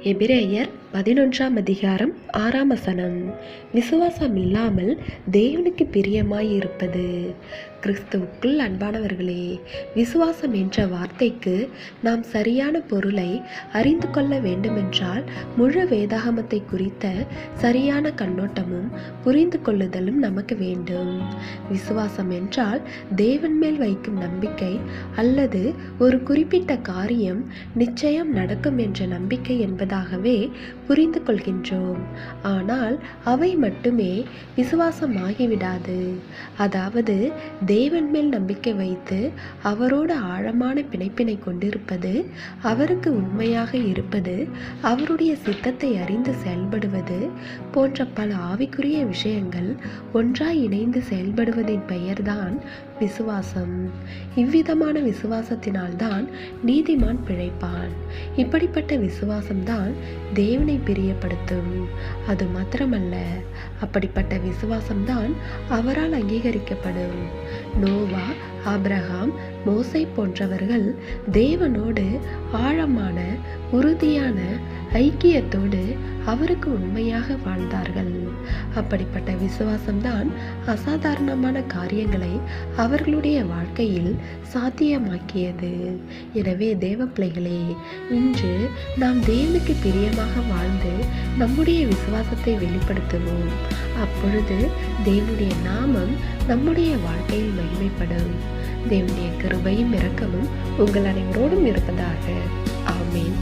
எபிரேயர் 11ஆம் அதிகாரம் 6ஆம் வசனம். விசுவாசம் இல்லாமல் தேவனுக்கு பிரியமாயிருப்பது. கிறிஸ்துவுக்குள் அன்பானவர்களே, விசுவாசம் என்ற வார்த்தைக்கு நாம் சரியான பொருளை அறிந்து கொள்ள வேண்டுமென்றால் முழு வேதாகமத்தை குறித்த சரியான கண்ணோட்டமும் புரிந்து கொள்ளுதலும் நமக்கு வேண்டும். விசுவாசம் என்றால் தேவன் மேல் வைக்கும் நம்பிக்கை அல்லது ஒரு குறிப்பிட்ட காரியம் நிச்சயம் நடக்கும் என்ற நம்பிக்கை என்பதாகவே புரிந்து கொள்கின்றோம். ஆனால் அவை மட்டுமே விசுவாசம் ஆகிவிடாது. அதாவது தேவன் மேல் நம்பிக்கை வைத்து அவரோடு ஆழமான பிணைப்பினை கொண்டிருப்பது, அவருக்கு உண்மையாக இருப்பது, அவருடைய சித்தத்தை அறிந்து செயல்படுவது போன்ற பல ஆவிக்குரிய விஷயங்கள் ஒன்றாய் இணைந்து செயல்படுவதின் பெயர்தான் விசுவாசம். இவ்விதமான விசுவாசத்தினால்தான் நீதிமான் பிழைப்பான். இப்படிப்பட்ட விசுவாசம்தான் தேவனை பிரியப்படுத்தும். அது மாத்திரமல்ல, அப்படிப்பட்ட விசுவாசம்தான் அவரால் அங்கீகரிக்கப்படும். நோவா, ஆபிரகாம், மோசே போன்றவர்கள் தேவனோடு ஆழமான உறுதியான ஐக்கியத்தோடு அவருக்கு உண்மையாக வாழ்ந்தார்கள். அப்படிப்பட்ட விசுவாசம்தான் அசாதாரணமான காரியங்களை அவர்களுடைய வாழ்க்கையில் சாத்தியமாக்கியது. எனவே தேவ பிள்ளைகளே, இன்று நாம் தேவனுக்கு பிரியமாக வாழ்ந்து நம்முடைய விசுவாசத்தை வெளிப்படுத்துவோம். அப்பொழுது தேவனுடைய நாமம் நம்முடைய வாழ்க்கையில் மகிமைப்படும். தேவனுடைய கிருபையும் இரக்கமும் உங்கள் அனைவரோடும் இருப்பதாக. ஆமென்.